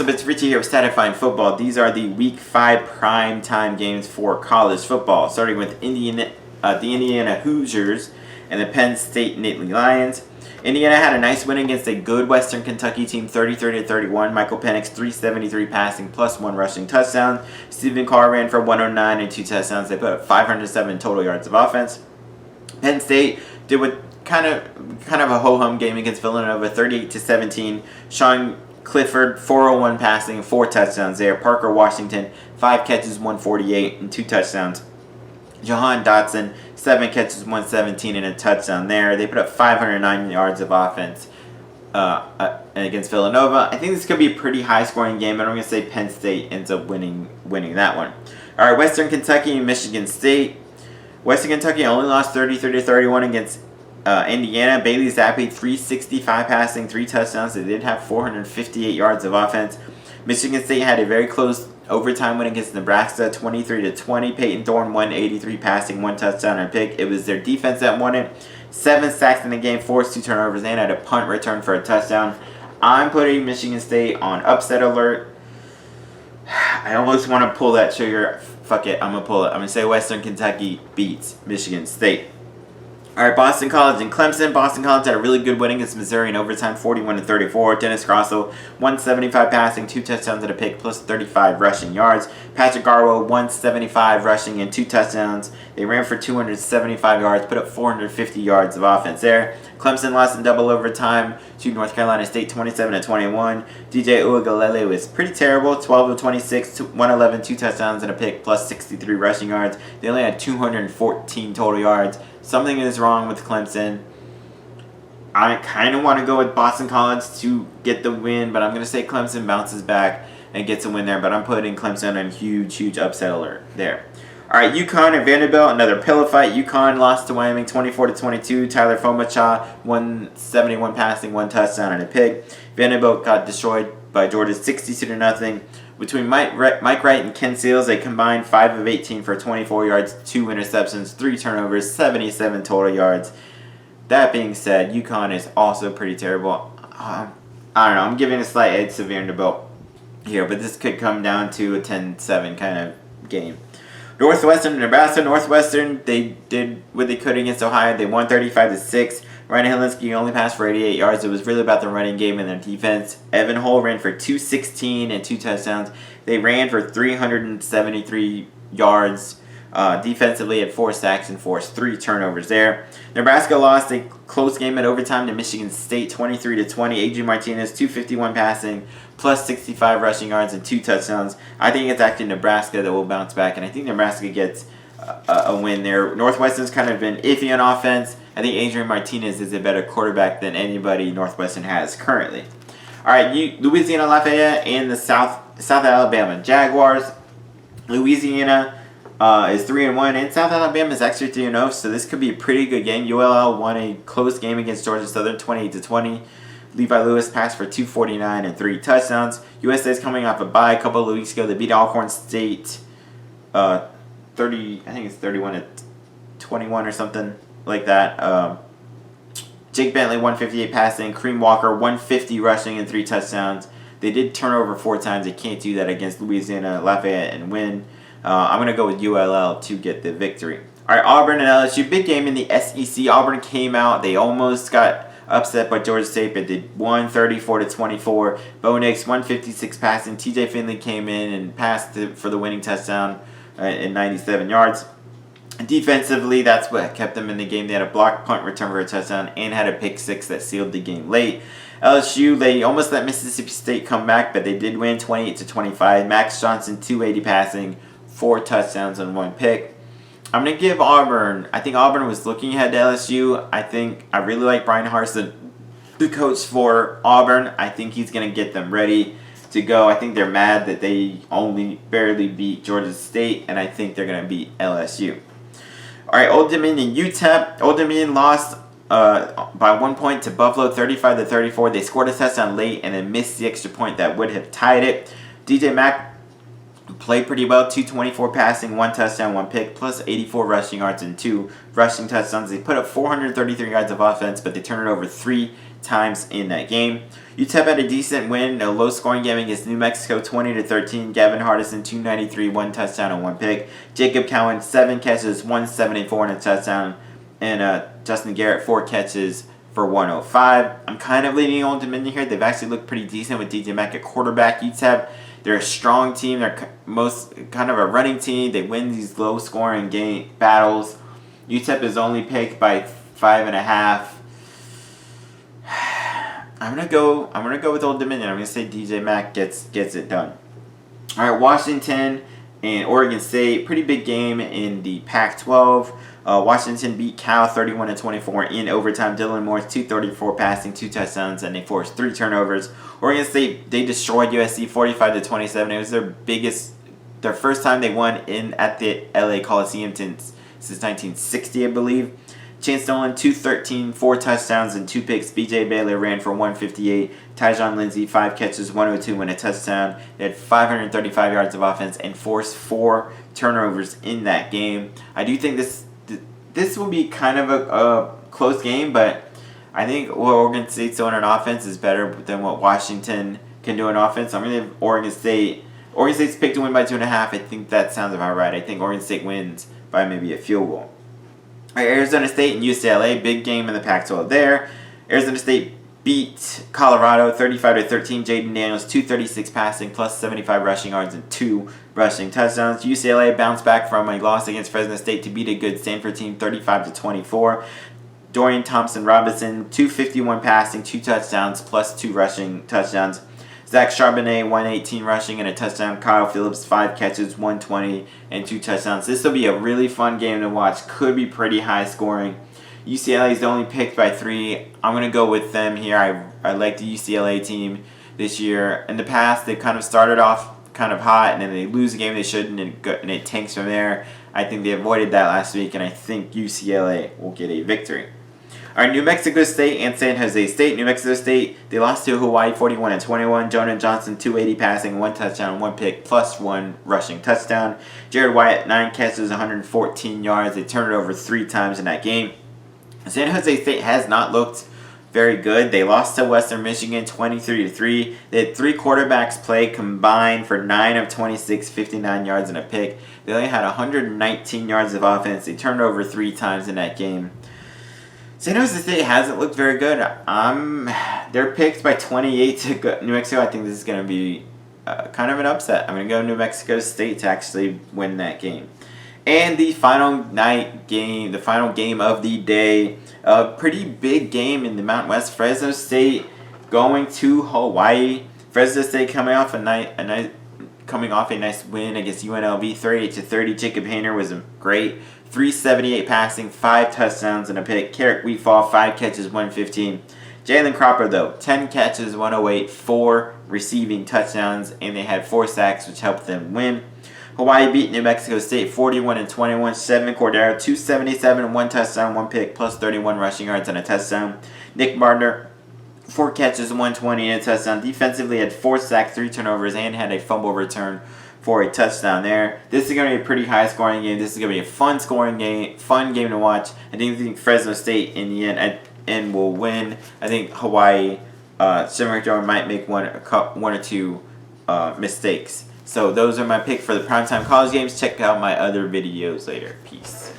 What's up, it's Richie here with Statifying Football. These are the Week 5 primetime games for college football, starting with the Indiana Hoosiers and the Penn State Nittany Lions. Indiana had a nice win against a good Western Kentucky team, 33-31. Michael Penix, 373 passing plus 1 rushing touchdown. Stephen Carr ran for 109 and 2 touchdowns. They put up 507 total yards of offense. Penn State did what kind of a ho-hum game against Villanova, 38-17. Sean Clifford, 401 passing, 4 touchdowns there. Parker Washington, 5 catches, 148, and 2 touchdowns. Jahan Dotson, 7 catches, 117, and a touchdown there. They put up 509 yards of offense against Villanova. I think this could be a pretty high-scoring game, but I'm going to say Penn State ends up winning that one. All right, Western Kentucky and Michigan State. Western Kentucky only lost 33-31 against Indiana. Bailey Zappi, 365 passing, 3 touchdowns. They did have 458 yards of offense. Michigan State had a very close overtime win against Nebraska, 23-20. Peyton Thorne, 183 passing, 1 touchdown and a pick. It was their defense that won it. 7 sacks in the game, forced 2 turnovers, and had a punt return for a touchdown. I'm putting Michigan State on upset alert. I almost want to pull that trigger. Fuck it, I'm going to pull it. I'm going to say Western Kentucky beats Michigan State. All right, Boston College and Clemson. Boston College had a really good win against Missouri in overtime, 41-34. Dennis Grosso, 175 passing, 2 touchdowns and a pick, plus 35 rushing yards. Patrick Garwo, 175 rushing and 2 touchdowns. They ran for 275 yards, put up 450 yards of offense there. Clemson lost in double overtime to North Carolina State, 27-21. DJ Uiagalelei was pretty terrible, 12-26, 111, 2 touchdowns and a pick, plus 63 rushing yards. They only had 214 total yards. Something is wrong with Clemson. I kind of want to go with Boston College to get the win, but I'm going to say Clemson bounces back and gets a win there. But I'm putting Clemson on huge upset alert there. All right, UConn and Vanderbilt, another pillow fight. UConn lost to Wyoming 24-22. Tyler Fomacha, 171 passing, 1 touchdown and a pick. Vanderbilt got destroyed by Georgia 62-0. Between Mike Wright and Ken Seals, they combined 5 of 18 for 24 yards, 2 interceptions, 3 turnovers, 77 total yards. That being said, UConn is also pretty terrible. I don't know. I'm giving a slight edge to Vanderbilt here, but this could come down to a 10-7 kind of game. Northwestern and Nebraska. Northwestern, they did what they could against Ohio. They won 35-6. Ryan Helinski only passed for 88 yards. It was really about the running game and their defense. Evan Hull ran for 216 and 2 touchdowns. They ran for 373 yards. Defensively had 4 sacks and forced 3 turnovers there. Nebraska lost a close game at overtime to Michigan State, 23-20. Adrian Martinez, 251 passing, plus 65 rushing yards and 2 touchdowns. I think it's actually Nebraska that will bounce back, and I think Nebraska gets a win there. Northwestern's kind of been iffy on offense. I think Adrian Martinez is a better quarterback than anybody Northwestern has currently. All right, Louisiana Lafayette and the South Alabama Jaguars. Louisiana is 3-1, and South Alabama is actually 3-0, so this could be a pretty good game. ULL won a close game against Georgia Southern, 28-20. Levi Lewis passed for 249 and 3 touchdowns. USA is coming off a bye a couple of weeks ago. They beat Alcorn State 31-21 or something like that. Jake Bentley, 158 passing. Kareem Walker, 150 rushing and 3 touchdowns. They did turn over 4 times. They can't do that against Louisiana Lafayette and win. I'm going to go with ULL to get the victory. All right, Auburn and LSU. Big game in the SEC. Auburn came out. They almost got upset by Georgia State, but did 34-24. Bo Nix, 156 passing. TJ Finley came in and passed for the winning touchdown at 97 yards. Defensively, that's what kept them in the game. They had a blocked punt return for a touchdown and had a pick 6 that sealed the game late. LSU, they almost let Mississippi State come back, but they did win 28-25. Max Johnson, 280 passing, 4 touchdowns and 1 pick. I'm going to give Auburn. I think Auburn was looking ahead to LSU. I really like Brian Harsin, the coach for Auburn. I think he's going to get them ready to go. I think they're mad that they only barely beat Georgia State, and I think they're going to beat LSU. All right, Old Dominion UTEP. Old Dominion lost by 1 point to Buffalo, 35-34. They scored a touchdown late and then missed the extra point that would have tied it. DJ Mack played pretty well. 224 passing, 1 touchdown, 1 pick, plus 84 rushing yards and 2 rushing touchdowns. They put up 433 yards of offense, but they turned it over 3 times in that game. UTEP had a decent win, a low-scoring game against New Mexico, 20-13. Gavin Hardison, 293, 1 touchdown and 1 pick. Jacob Cowan, 7 catches, 174 and a touchdown. And Justin Garrett, 4 catches for 105. I'm kind of leaning Old Dominion here. They've actually looked pretty decent with DJ Mack at quarterback. UTEP, they're a strong team. They're kind of a running team. They win these low-scoring game battles. UTEP is only picked by 5.5. I'm gonna go with Old Dominion. I'm gonna say DJ Mack gets it done. All right, Washington and Oregon State, pretty big game in the Pac-12. Washington beat Cal 31-24 in overtime. Dylan Morris 234 passing, 2 touchdowns, and they forced 3 turnovers. Oregon State, they destroyed USC 45-27. It was their first time they won at the LA Coliseum since 1960, I believe. Chance Nolan, 213, 4 touchdowns, and 2 picks. B.J. Baylor ran for 158. Tyjon Lindsey, 5 catches, 102, and a touchdown. They had 535 yards of offense and forced 4 turnovers in that game. I do think this will be kind of a close game, but I think what Oregon State's doing on offense is better than what Washington can do on offense. I'm going to give Oregon State. Oregon State's picked to win by 2.5. I think that sounds about right. I think Oregon State wins by maybe a field goal. All right, Arizona State and UCLA, big game in the Pac-12 there. Arizona State beat Colorado 35-13. Jaden Daniels, 236 passing, plus 75 rushing yards and 2 rushing touchdowns. UCLA bounced back from a loss against Fresno State to beat a good Stanford team 35-24. Dorian Thompson-Robinson, 251 passing, 2 touchdowns, plus 2 rushing touchdowns. Zach Charbonnet, 118 rushing and a touchdown. Kyle Phillips, 5 catches, 120 and 2 touchdowns. This will be a really fun game to watch. Could be pretty high scoring. UCLA is only picked by 3. I'm going to go with them here. I like the UCLA team this year. In the past, they kind of started off kind of hot, and then they lose a game they shouldn't, and it tanks from there. I think they avoided that last week, and I think UCLA will get a victory. All right, New Mexico State and San Jose State. New Mexico State, they lost to Hawaii 41-21. Jonah Johnson, 280 passing, 1 touchdown, 1 pick, plus 1 rushing touchdown. Jared Wyatt, 9 catches, 114 yards. They turned it over 3 times in that game. San Jose State has not looked very good. They lost to Western Michigan 23-3. They had 3 quarterbacks play combined for 9 of 26, 59 yards and a pick. They only had 119 yards of offense. They turned over 3 times in that game. San Jose State hasn't looked very good. They're picked by 28 to go New Mexico. I think this is going to be kind of an upset. I'm going to go New Mexico State to actually win that game. And the final game of the day, a pretty big game in the Mountain West. Fresno State going to Hawaii. Fresno State coming off a nice win against UNLV, 38-30. Jacob Hayner was great. 378 passing, 5 touchdowns and a pick. Carrick Wheatfall, 5 catches, 115. Jalen Cropper, though, 10 catches, 108, 4 receiving touchdowns, and they had 4 sacks, which helped them win. Hawaii beat New Mexico State 41-21. 7 Cordero, 277, 1 touchdown, 1 pick, plus 31 rushing yards and a touchdown. Nick Gardner, 4 catches, 120 and a touchdown. Defensively, had 4 sacks, 3 turnovers, and had a fumble return for a touchdown there. This is going to be a pretty high-scoring game. This is going to be a fun game to watch. I think Fresno State in the end will win. I think Hawaii, Shamrock Jordan might make one or two mistakes. So those are my picks for the Primetime College games. Check out my other videos later. Peace.